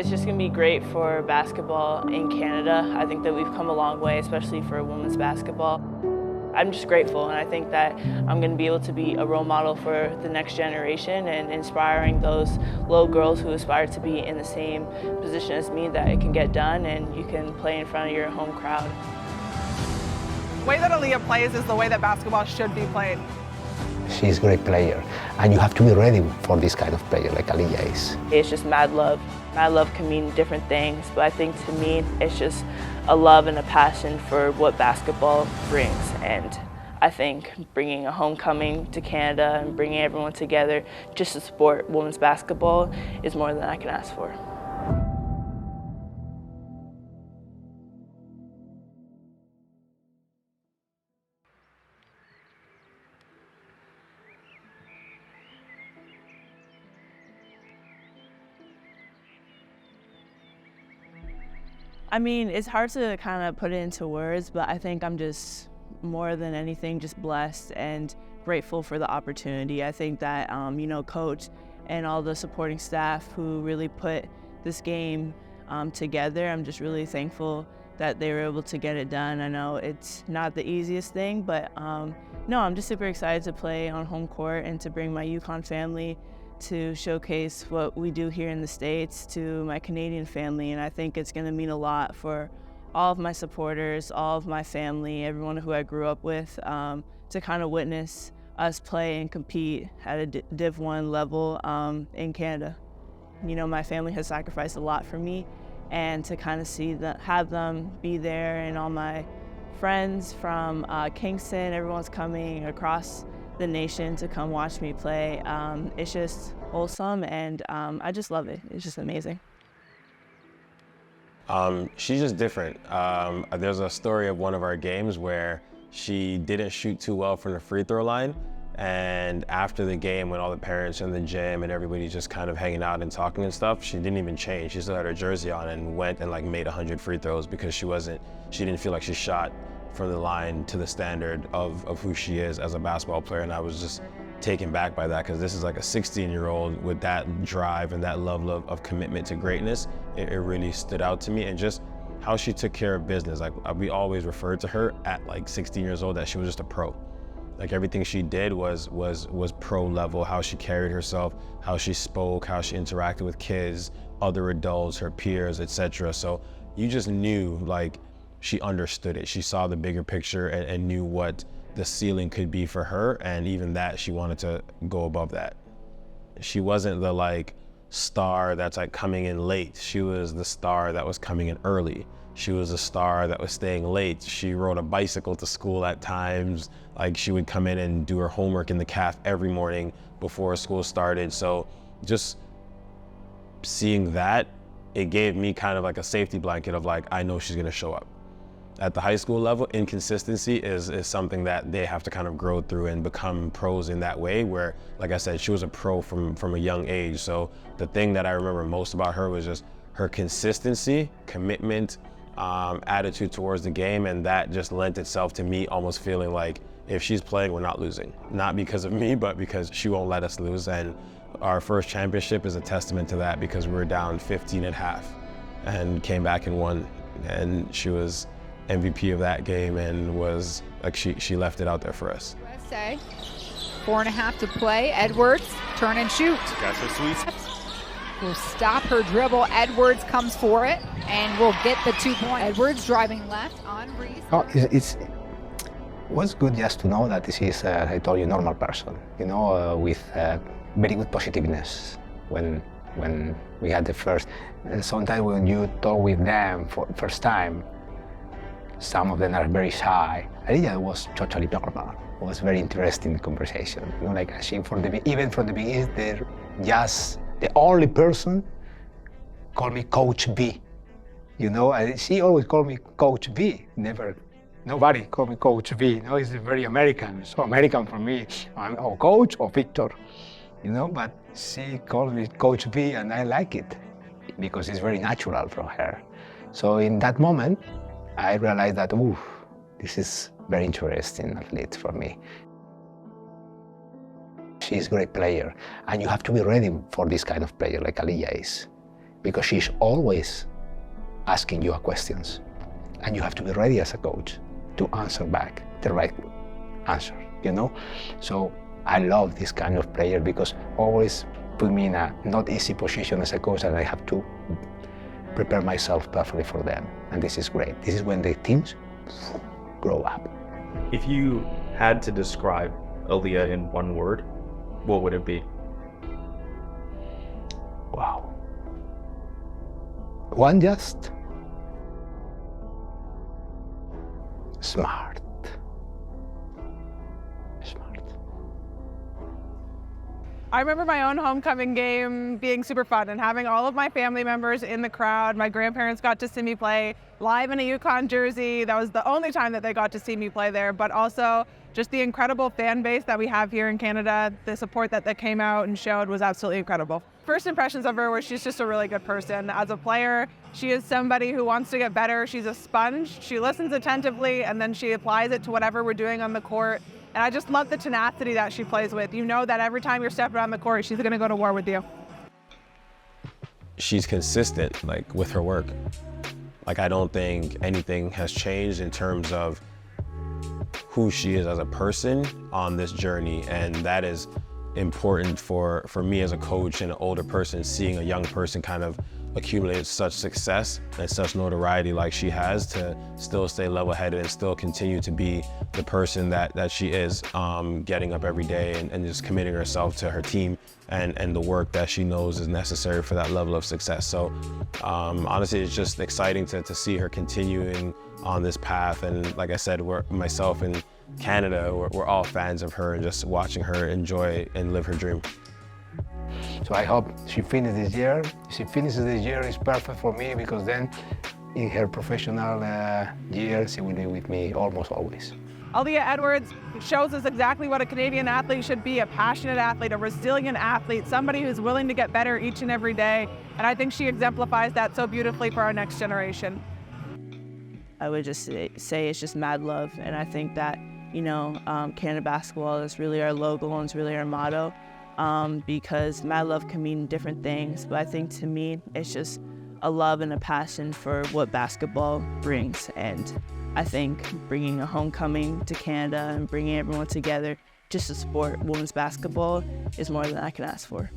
it's just going to be great for basketball in Canada. I think that we've come a long way, especially for women's basketball. I'm just grateful, and I think that I'm going to be able to be a role model for the next generation and inspiring those little girls who aspire to be in the same position as me, that it can get done and you can play in front of your home crowd. The way that Aaliyah plays is the way that basketball should be played. She's a great player, and you have to be ready for this kind of player like Aaliyah is. It's just mad love. Mad love can mean different things, but I think to me, it's just a love and a passion for what basketball brings. And I think bringing a homecoming to Canada and bringing everyone together just to support women's basketball is more than I can ask for. I mean, it's hard to kind of put it into words, but I think I'm just more than anything just blessed and grateful for the opportunity. I think that, you know, Coach and all the supporting staff who really put this game together, I'm just really thankful that they were able to get it done. I know it's not the easiest thing, but no, I'm just super excited to play on home court and to bring my UConn family to showcase what we do here in the States to my Canadian family. And I think it's going to mean a lot for all of my supporters, all of my family, everyone who I grew up with, to kind of witness us play and compete at a Div 1 level in Canada. You know, my family has sacrificed a lot for me, and to kind of see that, have them be there, and all my friends from Kingston, everyone's coming across the nation to come watch me play. It's just wholesome, and I just love it. It's just amazing. She's just different. There's a story of one of our games where she didn't shoot too well from the free throw line, and after the game, when all the parents in the gym and everybody's just kind of hanging out and talking and stuff, she didn't even change. She still had her jersey on and went and like made 100 free throws because she didn't feel like she shot from the line to the standard of who she is as a basketball player. And I was just taken back by that, because this is like a 16-year-old with that drive and that level of commitment to greatness. It really stood out to me, and just how she took care of business. Like, we always referred to her at like 16 years old that she was just a pro. Like, everything she did was pro level, how she carried herself, how she spoke, how she interacted with kids, other adults, her peers, etc. So you just knew, like, she understood it. She saw the bigger picture and knew what the ceiling could be for her, and even that, she wanted to go above that. She wasn't the like star that's like coming in late. She was the star that was coming in early. She was a star that was staying late. She rode a bicycle to school at times. Like, she would come in and do her homework in the caf every morning before school started. So just seeing that, it gave me kind of like a safety blanket of like, I know she's gonna show up. At the high school level, inconsistency is something that they have to kind of grow through and become pros in that way, where, like I said, she was a pro from a young age. So the thing that I remember most about her was just her consistency, commitment, attitude towards the game, and that just lent itself to me almost feeling like, if she's playing, we're not losing. Not because of me, but because she won't let us lose. And our first championship is a testament to that, because we were down 15 at half and came back and won. And she was MVP of that game, and was like, she left it out there for us. USA, 4.5 to play. Edwards, turn and shoot. Got some sweet. Will stop her dribble. Edwards comes for it and will get the 2 point. Edwards driving left on Reese. Oh, it was good just to know that this is, I told you, normal person, you know, with very good positiveness. When we had the first, sometimes when you talk with them for the first time, some of them are very shy. Aaliyah was totally normal. It was very interesting conversation. You know, like, she even from the beginning, they're just the only person called me Coach B. You know, and she always called me Coach B. Nobody called me Coach B. You know, it's very American. So American for me, I'm or Coach or Victor. You know, but she called me Coach B, and I like it because it's very natural from her. So in that moment, I realized that, ooh, this is very interesting athlete for me. She's a great player, and you have to be ready for this kind of player like Aaliyah is. because she's always asking you questions. And you have to be ready as a coach to answer back the right answer, you know? So I love this kind of player because always put me in a not easy position as a coach, and I have to prepare myself perfectly for them. And this is great. This is when the teams grow up. If you had to describe Aaliyah in one word, what would it be? Wow. One just smart. I remember my own homecoming game being super fun and having all of my family members in the crowd. My grandparents got to see me play live in a UConn jersey. That was the only time that they got to see me play there, but also just the incredible fan base that we have here in Canada. The support that they came out and showed was absolutely incredible. First impressions of her were she's just a really good person. As a player, she is somebody who wants to get better. She's a sponge. She listens attentively and then she applies it to whatever we're doing on the court. And I just love the tenacity that she plays with. You know that every time you're stepping on the court, she's gonna go to war with you. She's consistent, like, with her work. Like, I don't think anything has changed in terms of who she is as a person on this journey, and that is important for me as a coach and an older person, seeing a young person kind of accumulate such success and such notoriety like she has, to still stay level-headed and still continue to be the person that she is, getting up every day and just committing herself to her team and the work that she knows is necessary for that level of success. So honestly, it's just exciting to see her continuing on this path. And like I said, myself and Canada, we're all fans of her and just watching her enjoy and live her dream. So I hope she finishes this year. If she finishes this year, it's perfect for me, because then in her professional year, she will be with me almost always. Aaliyah Edwards shows us exactly what a Canadian athlete should be: a passionate athlete, a resilient athlete, somebody who's willing to get better each and every day. And I think she exemplifies that so beautifully for our next generation. I would just say it's just mad love. And I think that, you know, Canada basketball is really our logo and it's really our motto. Because mad love can mean different things, but I think to me it's just a love and a passion for what basketball brings. And I think bringing a homecoming to Canada and bringing everyone together just to support women's basketball is more than I can ask for.